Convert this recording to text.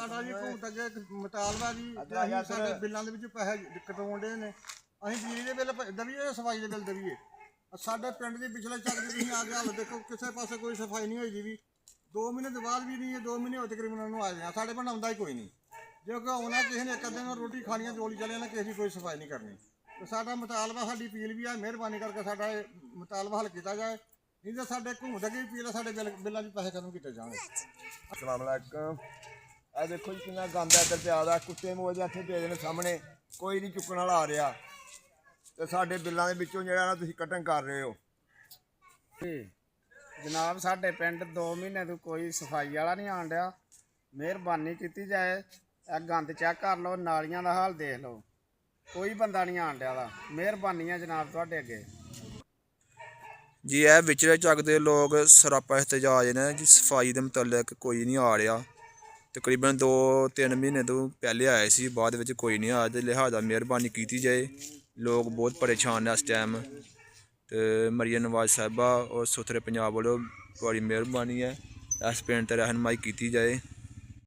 ਸਾਡਾ ਜੀ ਭੂਤ ਅੱਗੇ ਮਤਾਲਵਾ ਜੀ ਅਸੀਂ ਸਾਡੇ ਬਿੱਲਾਂ ਦੇ ਵਿੱਚ ਪੈਸੇ ਕਟਾਉਂਦੇ ਨੇ। ਅਸੀਂ ਬਿਜਲੀ ਦੇ ਬਿੱਲ ਦਵੀਏ, ਸਫਾਈ ਦੇ ਬਿੱਲ ਦਵੀਏ। ਸਾਡੇ ਪਿੰਡ ਦੀ ਪਿਛਲੇ ਚੱਕ ਦੀ ਤੁਸੀਂ ਆ ਕੇ ਹਾਲ ਦੇਖੋ, ਕਿਸੇ ਪਾਸੇ ਕੋਈ ਸਫਾਈ ਨਹੀਂ ਹੋਈ ਜੀ ਵੀ। 2 ਮਹੀਨੇ ਤੋਂ ਬਾਅਦ ਵੀ ਨਹੀਂ, 2 ਮਹੀਨੇ ਹੋ ਤਕਰੀਬਨ ਉਹਨੂੰ ਆਏ ਆ। ਸਾਡੇ ਪਿੰਡ ਆਉਂਦਾ ਹੀ ਕੋਈ ਨਹੀਂ। ਜੇ ਕੋਈ ਆਉਣਾ ਕਿਸੇ ਨੇ ਇੱਕ ਅੱਧੇ ਨਾਲ ਰੋਟੀ ਖਾਣੀਆਂ ਚੋਲੀ ਚਲੇ ਨਾ, ਕਿਸੇ ਦੀ ਕੋਈ ਸਫਾਈ ਨਹੀਂ ਕਰਨੀ। ਤੇ ਸਾਡਾ ਮੁਤਾਲਬਾ, ਸਾਡੀ ਅਪੀਲ ਵੀ ਆ, ਮਿਹਰਬਾਨੀ ਕਰਕੇ ਸਾਡਾ ਇਹ ਮੁਤਾਲਬਾ ਹੱਲ ਕੀਤਾ ਜਾਏ। ਨਹੀਂ ਤਾਂ ਸਾਡੇ ਘੁੰਮਦੇ ਕੀ ਅਪੀਲ ਆ, ਸਾਡੇ ਬਿੱਲਾਂ 'ਚ ਪੈਸੇ ਕਦੋਂ ਕੀਤੇ ਜਾਣਗੇ। अस्सलाम वालेकुम। ਇਹ ਦੇਖੋ ਜੀ ਕਿੰਨਾ ਗੰਦ ਇੱਧਰ ਪਿਆ ਦਾ, ਕੁੱਤੇ ਮੋਜੇ ਇੱਥੇ ਪਏ ਨੇ ਸਾਹਮਣੇ, ਕੋਈ ਨਹੀਂ ਚੁੱਕਣ ਵਾਲਾ ਆ ਰਿਹਾ। ਤੇ ਸਾਡੇ ਬਿੱਲਾਂ ਦੇ ਵਿੱਚੋਂ ਜਿਹੜਾ ਨਾ ਤੁਸੀਂ ਕਟਿੰਗ ਕਰ ਰਹੇ ਹੋ। ਜਨਾਬ ਸਾਡੇ ਪਿੰਡ 2 ਮਹੀਨੇ ਤੋਂ ਕੋਈ ਸਫਾਈ ਵਾਲਾ ਨਹੀਂ ਆਣ ਰਿਹਾ। ਮਿਹਰਬਾਨੀ ਕੀਤੀ ਜਾਏ, ਇਹ ਗੰਦ ਚੈੱਕ ਕਰ ਲਓ, ਨਾਲੀਆਂ ਦਾ ਹਾਲ ਦੇਖ ਲਓ, ਕੋਈ ਬੰਦਾ ਨਹੀਂ ਆਣ ਰਿਹਾ ਦਾ। ਮਿਹਰਬਾਨੀ ਹੈ ਜਨਾਬ ਤੁਹਾਡੇ ਅੱਗੇ ਜੀ। ਇਹ ਵਿਚਲੇ ਚੱਕ ਦੇ ਲੋਕ ਸਰਾਪਾ ਇhtਜਾਜ ਨੇ ਜੀ, ਸਫਾਈ ਦੇ ਮੁਤਲਕ ਕੋਈ ਨਹੀਂ ਆ ਰਿਹਾ। ਤਕਰੀਬਨ 2-3 ਮਹੀਨੇ ਤੋਂ ਪਹਿਲੇ ਆਏ ਸੀ, ਬਾਅਦ ਵਿੱਚ ਕੋਈ ਨਹੀਂ ਆਇਆ। ਤੇ ਲਿਹਾਜ਼ਾ ਮਿਹਰਬਾਨੀ ਕੀਤੀ ਜਾਏ, ਲੋਕ ਬਹੁਤ ਪਰੇਸ਼ਾਨ ਨੇ ਇਸ ਟਾਈਮ। ਤੇ ਮਰੀਮ ਨਵਾਜ਼ ਸਾਹਿਬਾ ਔਰ ਸੁਥਰੇ ਪੰਜਾਬ ਵੱਲੋਂ ਬੜੀ ਮਿਹਰਬਾਨੀ ਹੈ, ਇਸ ਪਿੰਡ 'ਤੇ ਰਹਿਨਮਾਈ ਕੀਤੀ ਜਾਏ।